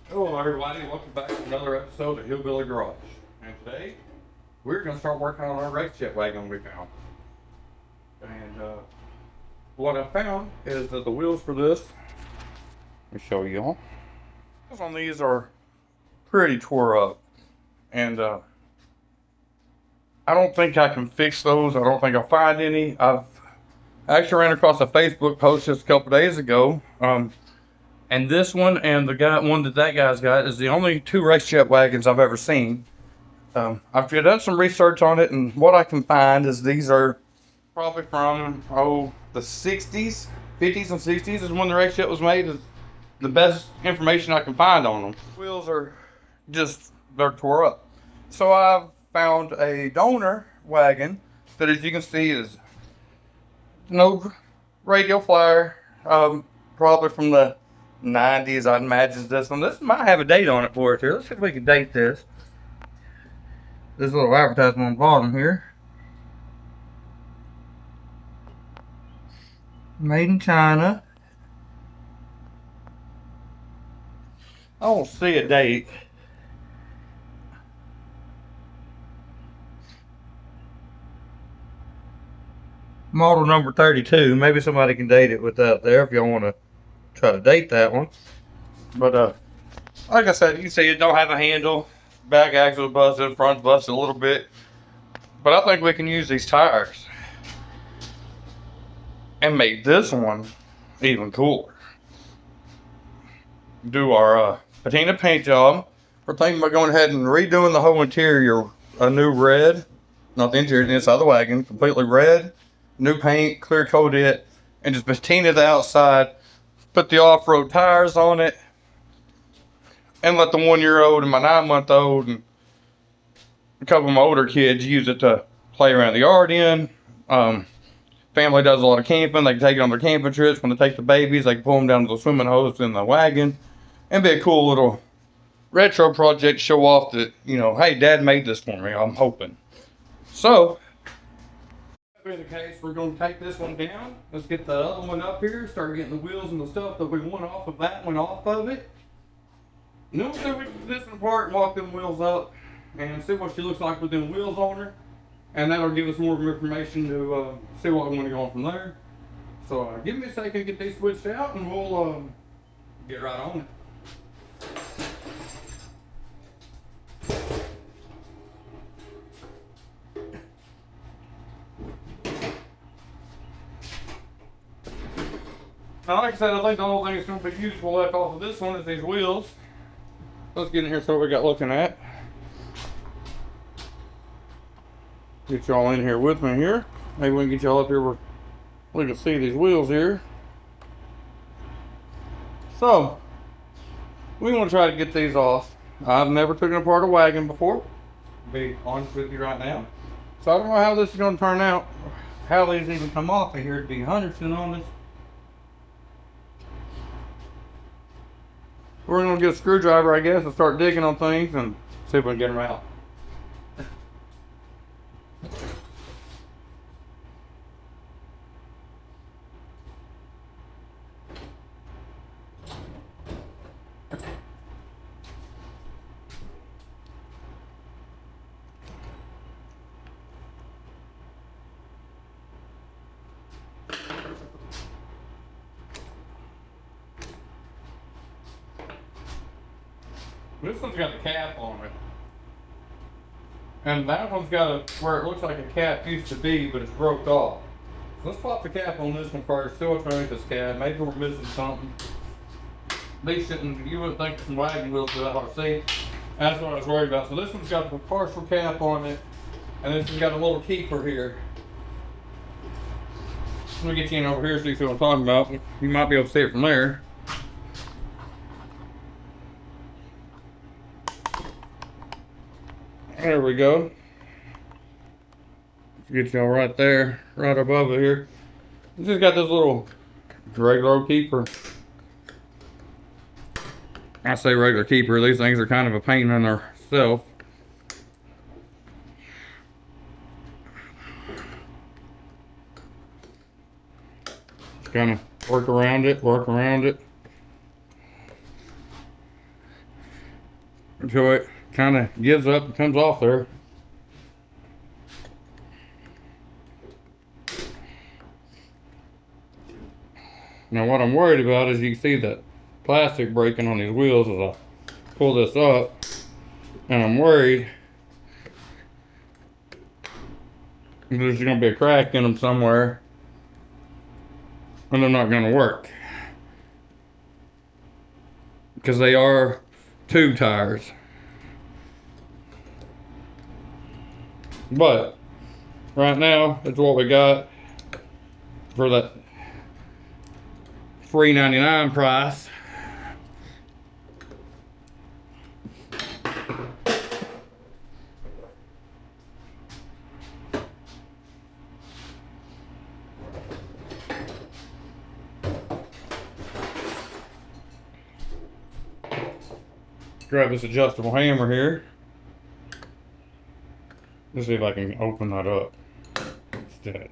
Hello everybody, welcome back to another episode of Hillbilly Garage. And today, we're going to start working on our race jet wagon we found. And what I found is that the wheels for this, let me show you all. Wheels on these are pretty tore up. And I don't think I can fix those. I don't think I'll find any. I actually ran across a Facebook post just a couple days ago. And this one and the one that guy's got is the only two race jet wagons I've ever seen. I've done some research on it, and what I can find is these are probably from the 60s, 50s and 60s is when the race jet was made. Is the best information I can find on them. Wheels are they're tore up. So I've found a donor wagon that, as you can see, is no radial flyer, probably from the 90s, I'd imagine. This one. This might have a date on it for us here. Let's see if we can date this. This little advertisement on the bottom here. Made in China. I don't see a date. Model number 32. Maybe somebody can date it with that there if y'all want to try to date that one. But like I said, you can see it don't have a handle. Back axle busted, front busted a little bit. But I think we can use these tires and make this one even cooler. Do our patina paint job. We're thinking about going ahead and redoing the whole interior a new red. Not the interior, the inside of the wagon, completely red. New paint, clear coat it, and just patina the outside. Put the off-road tires on it, and let the 1-year-old and my 9-month-old and a couple of my older kids use it to play around the yard in. Family does a lot of camping. They can take it on their camping trips. When they take the babies, they can pull them down to the swimming holes in the wagon, and be a cool little retro project. Show off that, you know, hey, Dad made this for me. I'm hoping. So, in the case, we're going to take this one down. Let's get the other one up here. Start getting the wheels and the stuff that we want off of that one off of it. And then we'll see if we can put this one apart and walk them wheels up and see what she looks like with them wheels on her. And that'll give us more information to see what we want to go on from there. So give me a second to get these switched out and we'll get right on it. Now, like I said, I think the only thing that's going to be useful left off of this one is these wheels. Let's get in here and see what we got looking at. Get y'all in here with me here. Maybe we can get y'all up here where we can see these wheels here. So, we want to try to get these off. I've never taken apart a wagon before, to be honest with you right now. So I don't know how this is going to turn out. How these even come off of here, to be 100% honest. We're going to get a screwdriver, I guess, and start digging on things and see if we can get them out. This one's got a cap on it. And that one's got where it looks like a cap used to be, but it's broke off. Let's pop the cap on this one first, see what's wrong with this cap. Maybe we're missing something. These shouldn't, you wouldn't think some wagon wheels would that hard to see. That's what I was worried about. So this one's got a partial cap on it, and this one's got a little keeper here. Let me get you in over here so you see what I'm talking about. You might be able to see it from there. There we go. Get y'all right there, right above it here. It's just got this little regular keeper. I say regular keeper, these things are kind of a pain in themselves. Just kind of work around it, until it kind of gives up and comes off there. Now what I'm worried about is you can see that plastic breaking on these wheels as I pull this up, and I'm worried there's going to be a crack in them somewhere and they're not going to work because they are tube tires. But right now it's what we got for that $3.99 price. Grab this adjustable hammer here. Let's see if I can open that up instead.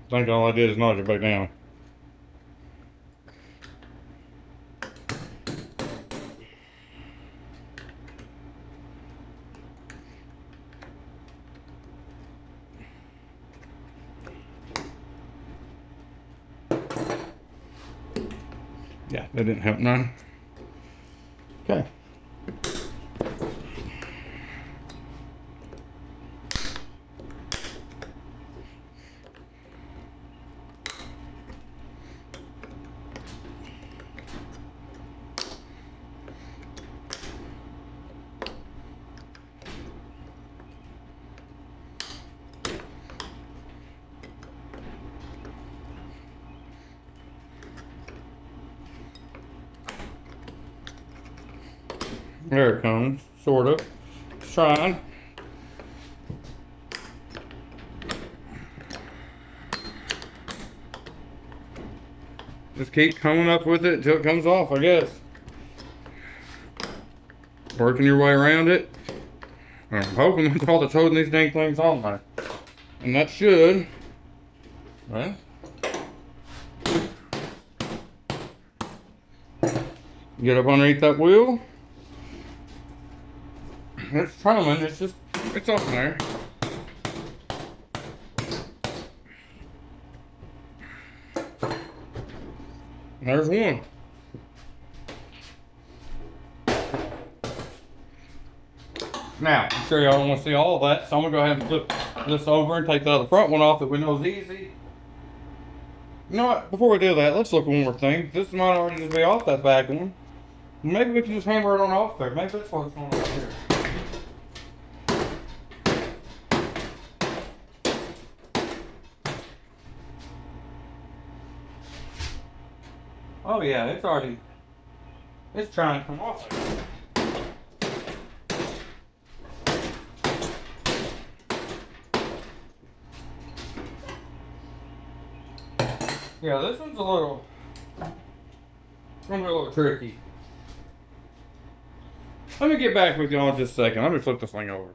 I think all I did is nudge it back down. Yeah, that didn't help none. Okay. There it comes, sort of. It's trying. Just keep coming up with it until it comes off, I guess. Working your way around it. I'm hoping that's all that's holding these dang things on there. And that should, well, get up underneath that wheel. It's coming, it's on there. There's one. Now, I'm sure y'all don't want to see all of that, so I'm going to go ahead and flip this over and take the other front one off that we know is easy. You know what, before we do that, let's look at one more thing. This might already just be off that back one. Maybe we can just hammer it on off there. Maybe that's what's going on here. Oh yeah, it's trying to come off. Yeah, this one's gonna be a little tricky. Let me get back with y'all in just a second. Let me flip this thing over.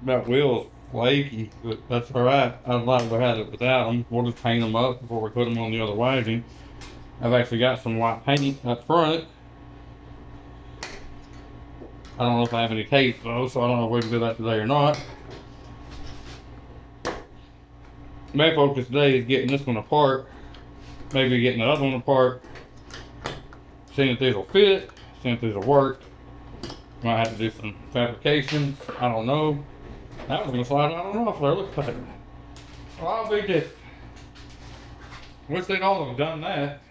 That wheel's flaky, but that's alright. I'd rather have it without them. We'll just paint them up before we put them on the other wagon. I've actually got some white paint up front. I don't know if I have any tape though, so I don't know if we can do that today or not. Main focus today is getting this one apart, maybe getting the other one apart, seeing if these will fit, seeing if these will work. Might have to do some fabrication, I don't know. That was gonna slide out on off there, look at that. Well, I'll be different. Wish they'd all have done that.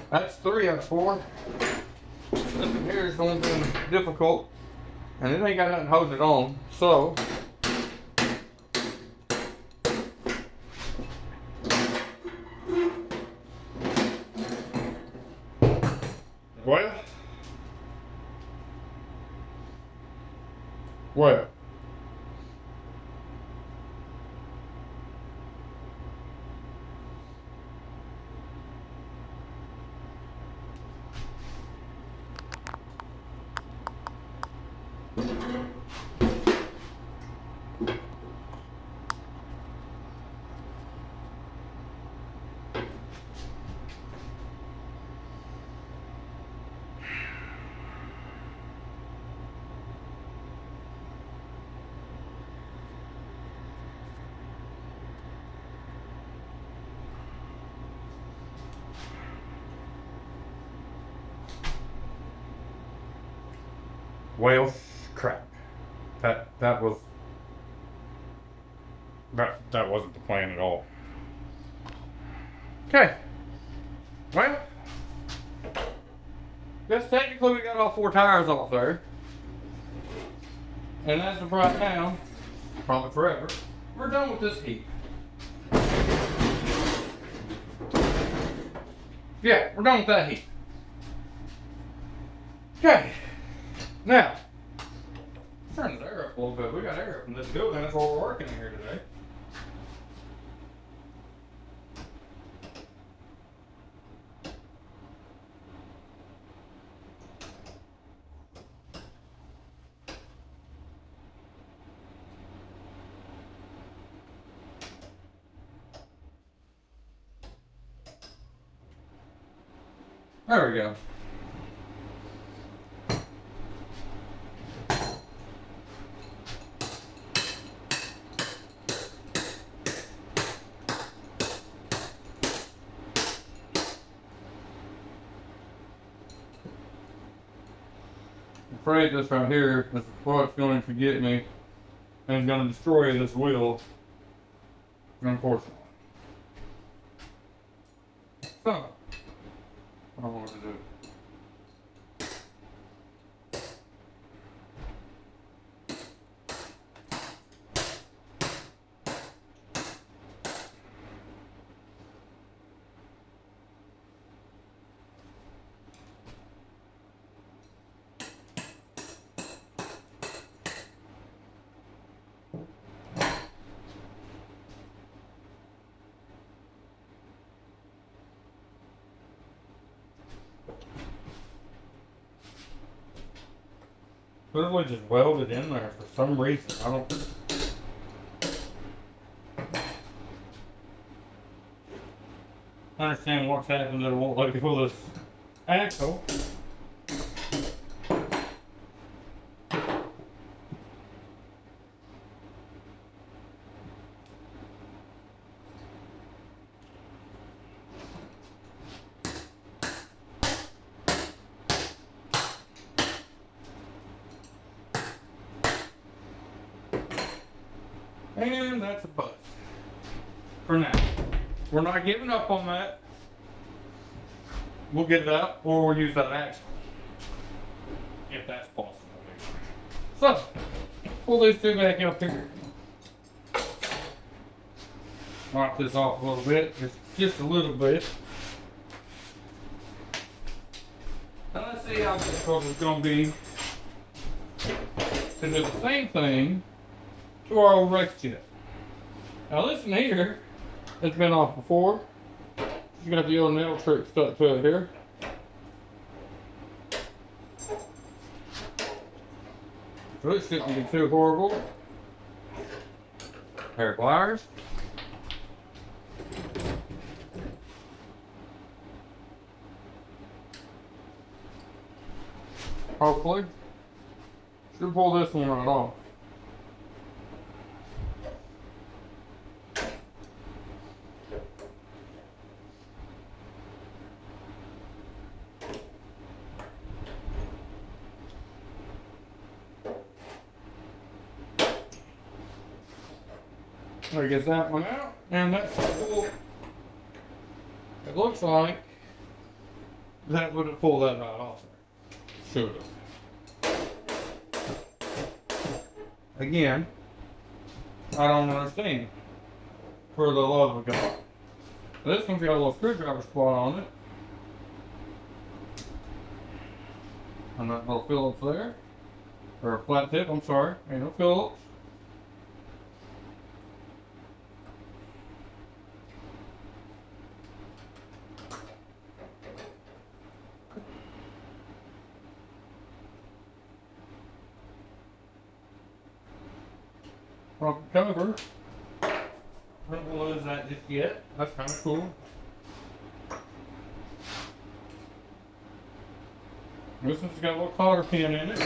That's 3 out of 4. This one here is going to be difficult, and it ain't got nothing holding it on. So, well. Well, crap. That wasn't the plan at all. Okay. Well, guess technically we got all 4 tires off there. And as of right now, probably forever, we're done with this heap. Yeah, we're done with that heap. Okay. Now, turn this air up a little bit. We got air up in this building. That's what we're working in here today. There we go. I'm afraid this right here is what's going to get me and is going to destroy this wheel, unfortunately. So, what I want to do. Literally just welded in there for some reason. I don't understand what's happened that it won't let me pull this axle. And that's a bust for now. We're not giving up on that. We'll get it out or we'll use that axle if that's possible. So, pull these 2 back up here. Wipe this off a little bit, just a little bit. Now let's see how difficult it's going to be to do the same thing to our old Rex jet. Now this one here has been off before. You got the old nail trick stuck to it here. So it shouldn't be too horrible. Pair of pliers. Hopefully. Should pull this one right off. There, get that one out, and that's cool. It looks like that would have pulled that right off there. Should have. Again, I don't understand. For the love of God. This one's got a little screwdriver spot on it. And that little Phillips there. Or a flat tip, I'm sorry. Ain't no Phillips. Rocket cover. I don't lose that just yet. That's kind of cool. This one's got a little cotter pin in it.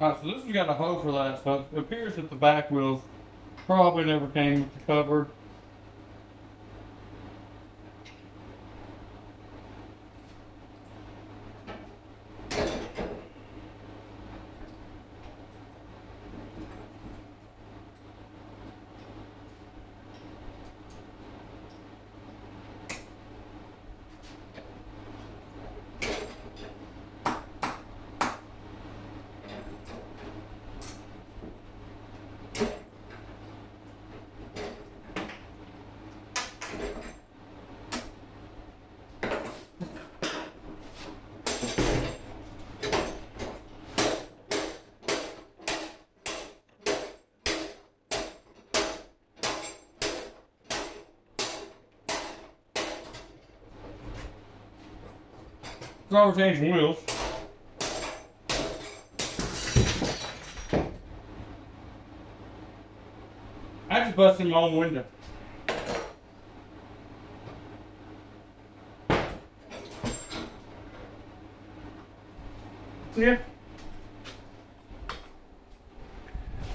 Alright, so this has got a hole for that, so it appears that the back wheels probably never came with the cover. So we're changing wheels. I just busted my own window. Yeah.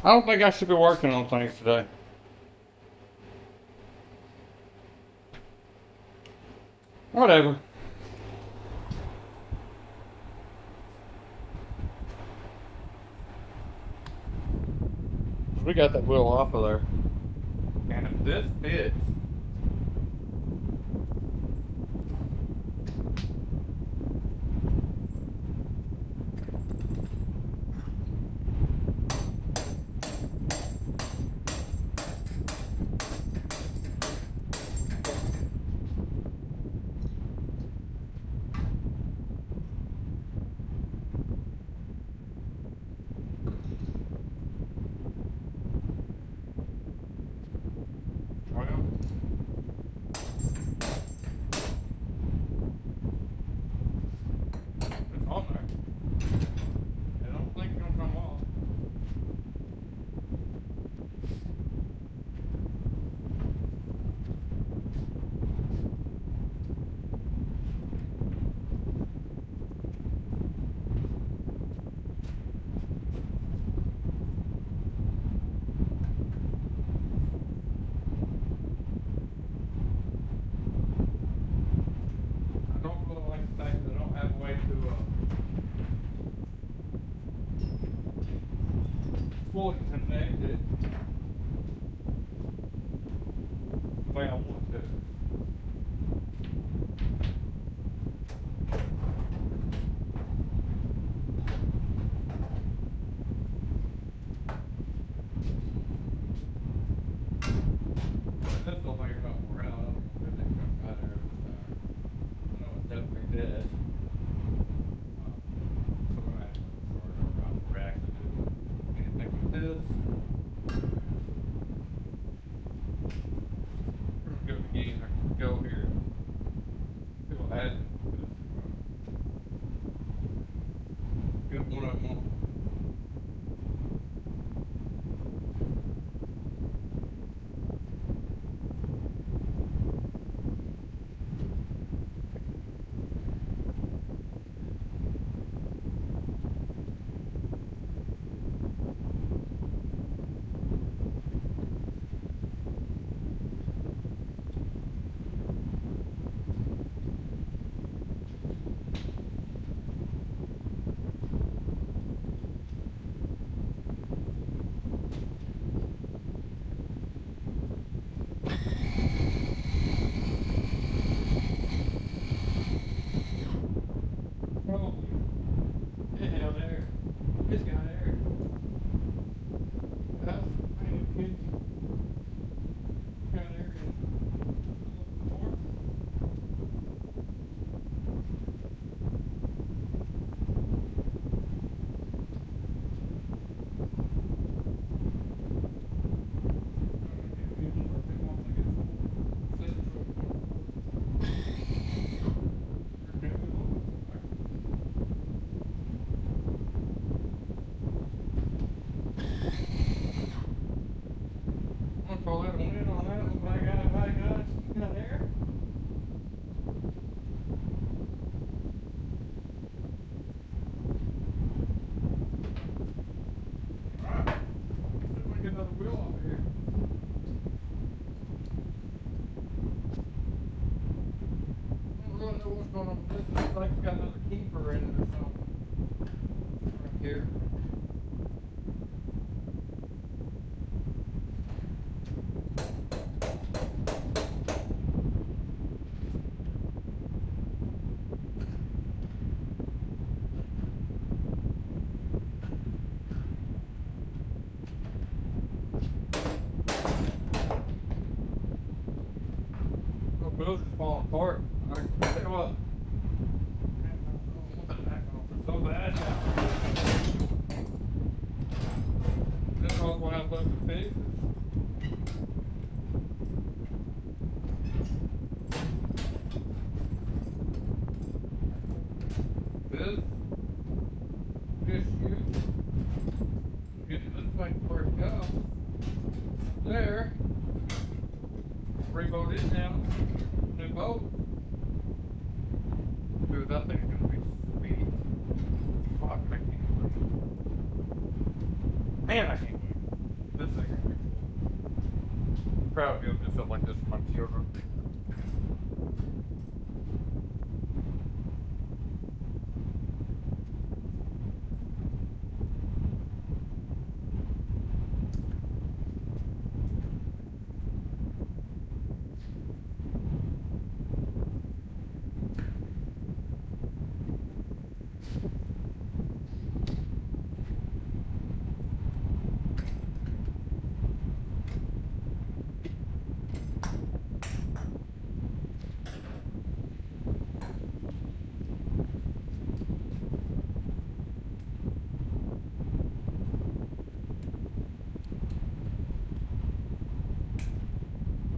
I don't think I should be working on things today. Whatever. We got that wheel off of there. And if this fits, on there. I don't think it's gonna come off. I don't really like the fact that I don't have a way to fully connect it the way I want to. This will make it up more out. I don't know if they come out there every time. I know it's definitely dead. So we're going to start our reaction to anything with this. what's going on with this. It looks like it's got another keeper in it or something. Right here. Oh, wheels are falling apart. I tell you what. It's so bad now. This one's when I left the pieces. This issue, getting this thing where it goes. There. Rebolt it now. New bolt. Dude, that thing's gonna be sweet. Fuck, I can't wait. Man, I can't wait. This thing is gonna be cool. I'm proud to be able to do something like this for my children.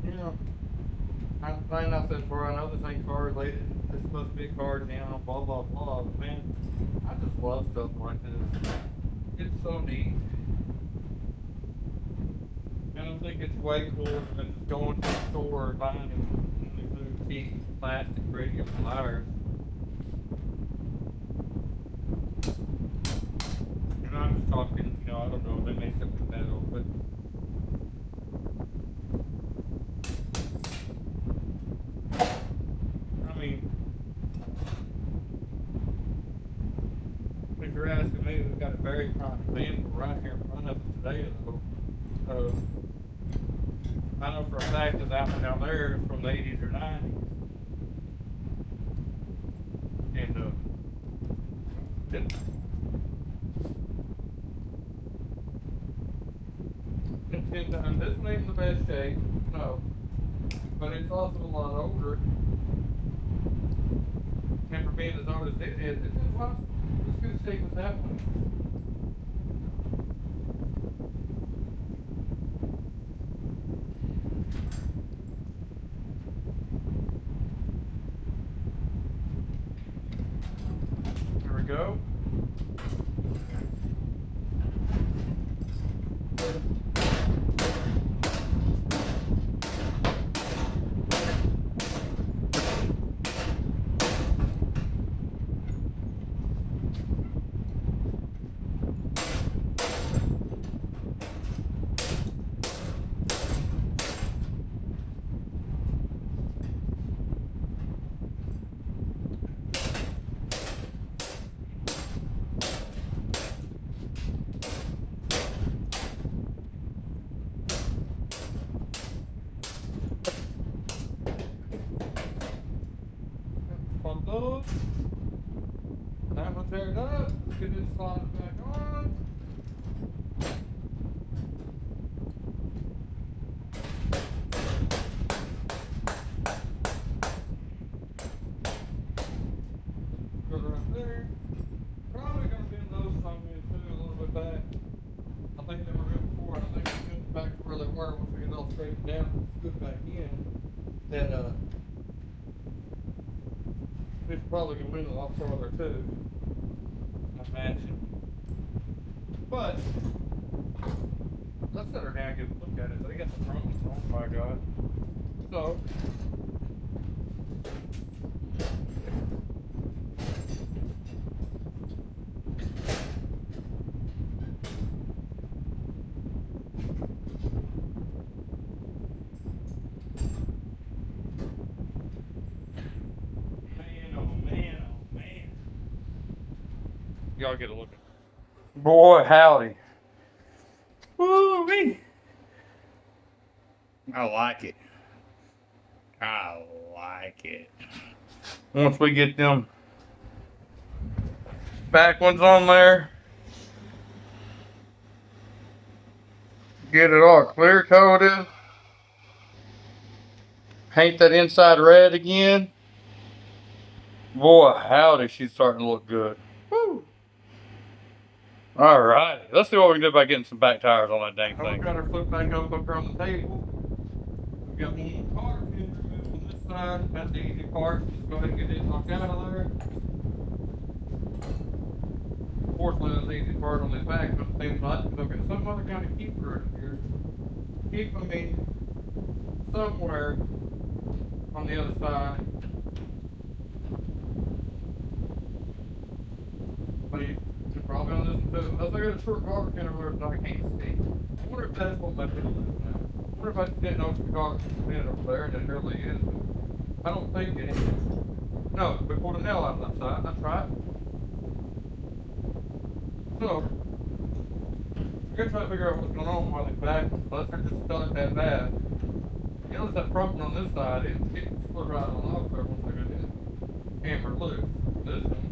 You know, like I said before, I know this ain't car related. It's supposed to be a car channel, blah blah blah. But man, I just love stuff like this. It's so neat. And I think it's way cooler than just going to the store and buying these new cheap plastic radial pliers. And I'm just talking, you know, I don't know, they may still be metal, but I mean, if you're asking me, we've got a very prime example right here in front of us today, though. I know for a fact that that one down there is from the 80s or 90s. And, and this ain't the best shape, no. But it's also a lot older. And for being as old as it is, it's in lots as good shape as that one. There we go. Pump those. That one teared up. Get it slotted back on. Go right there. Probably gonna bend those some in too a little bit back. I think they were good before. I think we get back to where they were once we get it all straightened down. Good back in. That it's probably gonna win a lot farther too. I imagine. But let's set her down and get a look at it. They got the front ones. Oh my god. So man, oh Y'all get a look at it. Boy, howdy. Woo-wee. I like it. I like it. Once we get them back ones on there, get it all clear coated, paint that inside red again. Boy, howdy, she's starting to look good. Woo! Alright, let's see what we can do by getting some back tires on that dang thing. We've got her flipped back up here on the table. We've got one car pin removed on this side. That's the easy part. Just go ahead and get it knocked out of there. Fortunately, that's the easy part on this back, but it seems like because I've got some other kind of keeper in here keeping me somewhere on the other side. But you're probably on this one too. Unless I got a short garbage can over there that I can't see. I wonder if that's what my deal is now. I wonder if I didn't know if the garbage was in over there, and it really is. But I don't think it is. No, we pulled a nail out of that side. That's right. So, I'm gonna try to figure out what's going on while it's back. Unless they're just stuck that bad. You notice that front one on this side, it split right on off there once I got it hammered loose. This one.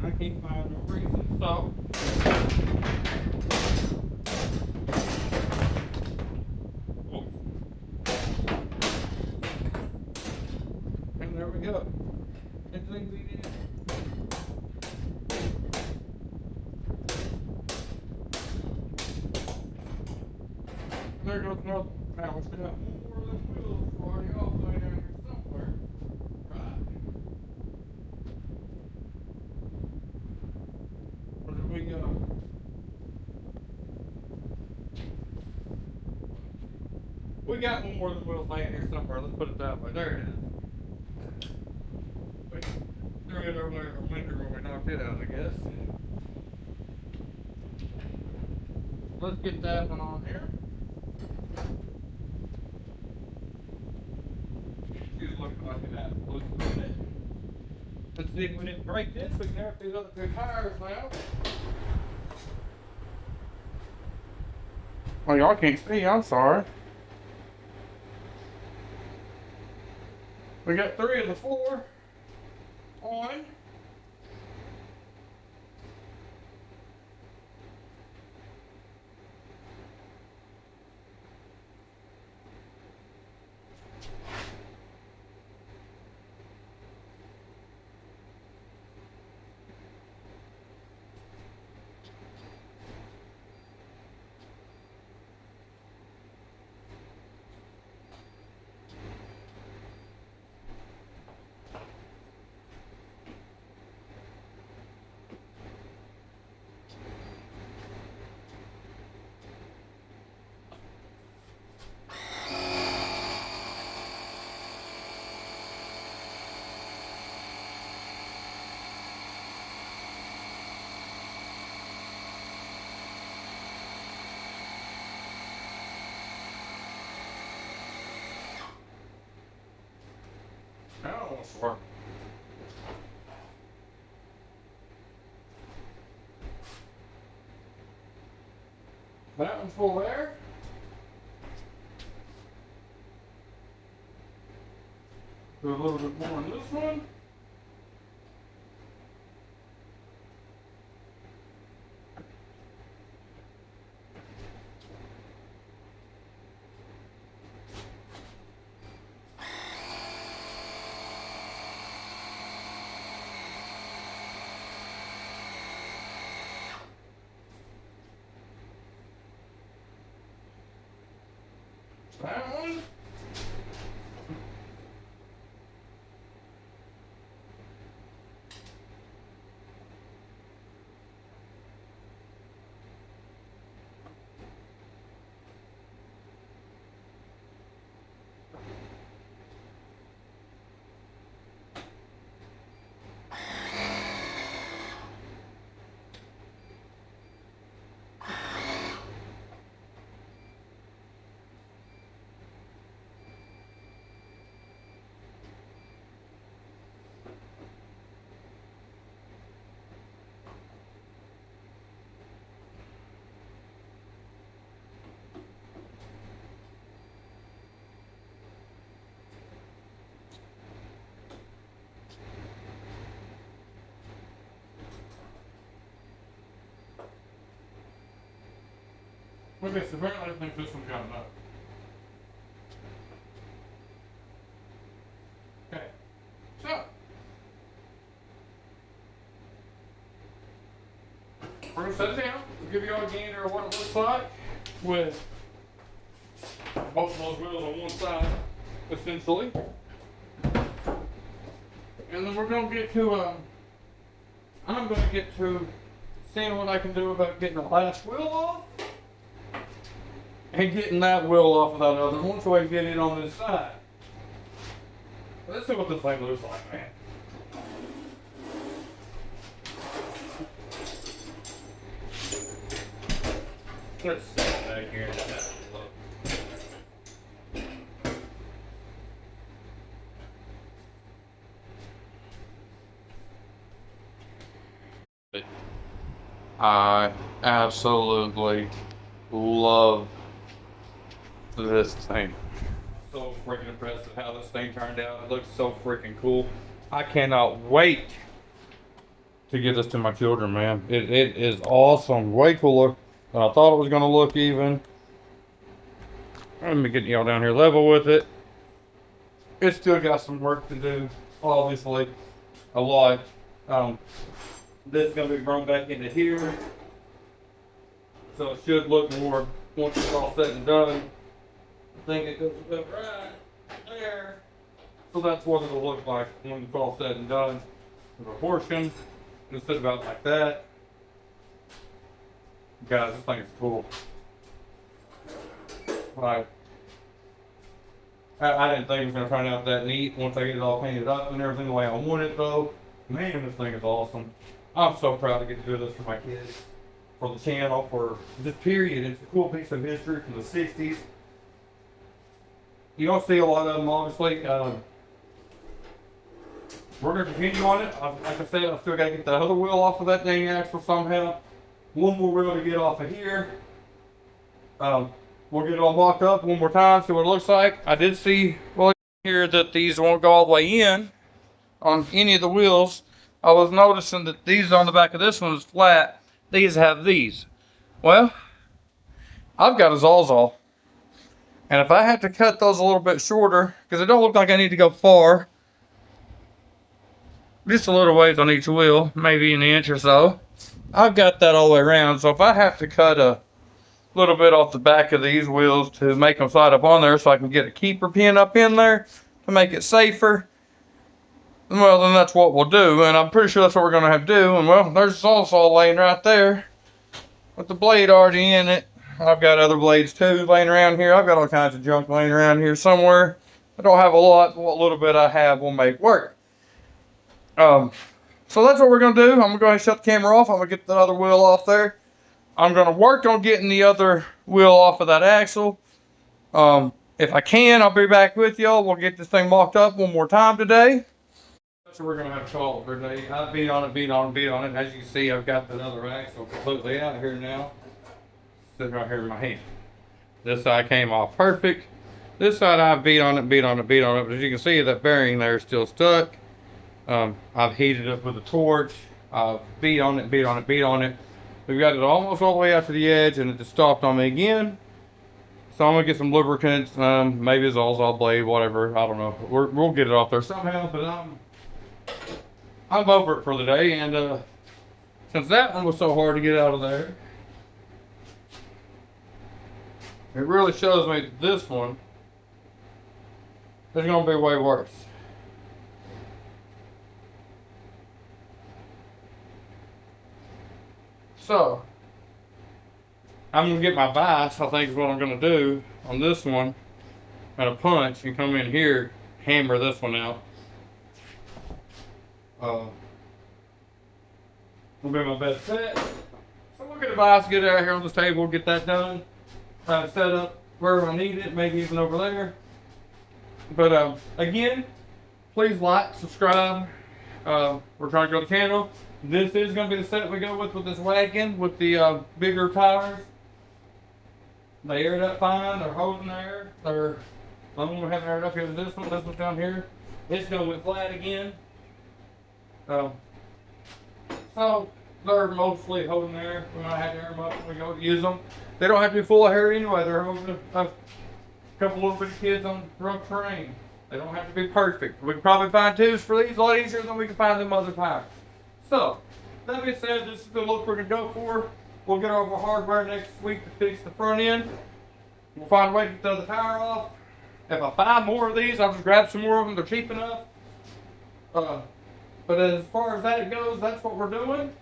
I can't find no reason, so and there we go. Everything we did. There goes another. Now we still have more of them wheels already off down here somewhere. Right. Where did we go? We got one more of them wheels laying here somewhere. Let's put it that way. There it is. We threw it over there in the winter when we knocked it out, I guess. Let's get that one on here. She's looking like an absolute minute. Let's see if we didn't break this. We can have these other two tires now. Oh, y'all can't see. I'm sorry. We got 3 of the 4 on. That one's for. That one's full there. Do a little bit more on this one. That one. Okay, so apparently I think this one's got enough. Okay, so we're gonna set it down. We'll give you all a gander of what it looks like with both of those wheels on one side, essentially. And then we're gonna get to, I'm gonna get to seeing what I can do about getting the last wheel off. And getting that wheel off of that other one so I can get it on this side. Let's see what this thing looks like, man. Let's sit back here and just have a look. I absolutely love this thing. So freaking impressed with how this thing turned out. It looks so freaking cool. I cannot wait to get this to my children, man. It is awesome. Way cooler than I thought it was going to look even. Let me get y'all down here level with it. It's still got some work to do, obviously. A lot. This is going to be thrown back into here. So it should look more once it's all said and done. I think it goes about right there. So that's what it'll look like when it's all said and done. The proportion, instead of about like that. Guys, this thing is cool. Like, I didn't think it was going to turn out that neat once I get it all painted up and everything the way I want it though. Man, this thing is awesome. I'm so proud to get to do this for my kids, for the channel, for this period. It's a cool piece of history from the 60s. You don't see a lot of them, obviously. We're going to continue on it. Like I said, I still got to get the other wheel off of that dang axle somehow. One more wheel to get off of here. We'll get it all mocked up one more time, see what it looks like. I did see well here that these won't go all the way in on any of the wheels. I was noticing that these on the back of this one is flat. These have these. Well, I've got a Zawzall. And if I have to cut those a little bit shorter, because it don't look like I need to go far, just a little ways on each wheel, maybe an inch or so, I've got that all the way around. So if I have to cut a little bit off the back of these wheels to make them slide up on there so I can get a keeper pin up in there to make it safer, well, then that's what we'll do. And I'm pretty sure that's what we're going to have to do. And well, there's a Zawzall laying right there with the blade already in it. I've got other blades too laying around here. I've got all kinds of junk laying around here somewhere. I don't have a lot, but what little bit I have will make work. So that's what we're going to do. I'm going to go ahead and shut the camera off. I'm going to get the other wheel off there. I'm going to work on getting the other wheel off of that axle. If I can, I'll be back with y'all. We'll get this thing mocked up one more time today. So we're gonna have to call it for today. I beat on it, beat on it, beat on it. As you can see, I've got that other axle completely out here now. Sitting right here in my hand. This side came off perfect. This side I've beat on it, beat on it, beat on it. But as you can see, that bearing there is still stuck. I've heated it up with a torch. I've beat on it, beat on it, beat on it. We've got it almost all the way out to the edge, and it just stopped on me again. So I'm gonna get some lubricant, maybe a Zolzol blade, whatever. I don't know. We'll get it off there somehow. But I'm over it for the day. And since that one was so hard to get out of there, it really shows me that this one is gonna be way worse. So I'm gonna get my vise, I think is what I'm gonna do on this one, and a punch, and come in here, hammer this one out. Will be my best bet. So we'll get a vise, get it out here on this table, get that done. Set up where I need it, maybe even over there. But again, please like, subscribe. We're trying to grow the channel. This is going to be the setup we go with this wagon with the bigger tires. They aired up fine. They're holding there. They're, I'm going to have it aired up here to this one. This one's down here. It's going to went flat again. So they're mostly holding there. We might have to air them up when we go to use them. They don't have to be full of hair anyway. They're holding a couple little bitty kids on rough terrain. They don't have to be perfect. We can probably find tubes for these a lot easier than we can find them other tires. So, that being said, this is the look we're going to go for. We'll get over hardware next week to fix the front end. We'll find a way to get the other tire off. If I find more of these, I'll just grab some more of them. They're cheap enough. But as far as that goes, that's what we're doing.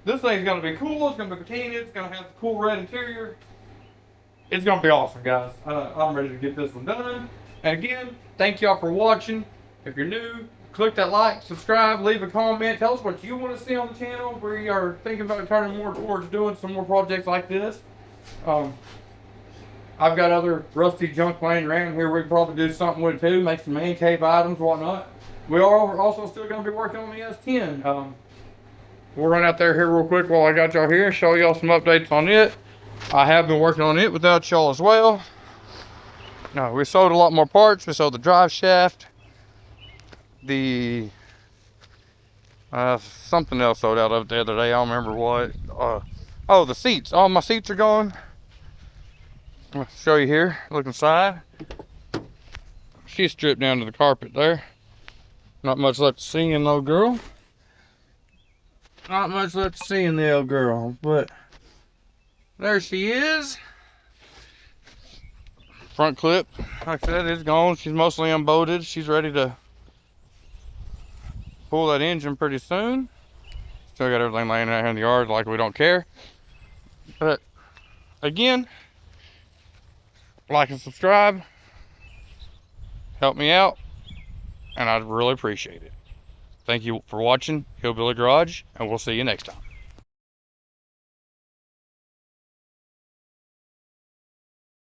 This thing's going to be cool. It's going to be patina. It's going to have the cool red interior. It's going to be awesome, guys. I'm ready to get this one done. And again, thank y'all for watching. If you're new, click that like, subscribe, leave a comment. Tell us what you want to see on the channel. We are thinking about turning more towards doing some more projects like this. I've got other rusty junk laying around here. We can probably do something with it too. Make some man cave items, whatnot. We are also still going to be working on the S10. We'll run out there here real quick while I got y'all here and show y'all some updates on it. I have been working on it without y'all as well. No, we sold a lot more parts. We sold the drive shaft, the something else sold out of it the other day. I don't remember what. Oh, the seats. All my seats are gone. I'll show you here. Look inside. She's stripped down to the carpet there. Not much left to see in the old girl. Not much left to see in the old girl, but there she is. Front clip, like I said, is gone. She's mostly unbolted. She's ready to pull that engine pretty soon. Still got everything laying out here in the yard like we don't care. But again, like and subscribe. Help me out, and I'd really appreciate it. Thank you for watching Hillbilly Garage, and we'll see you next time.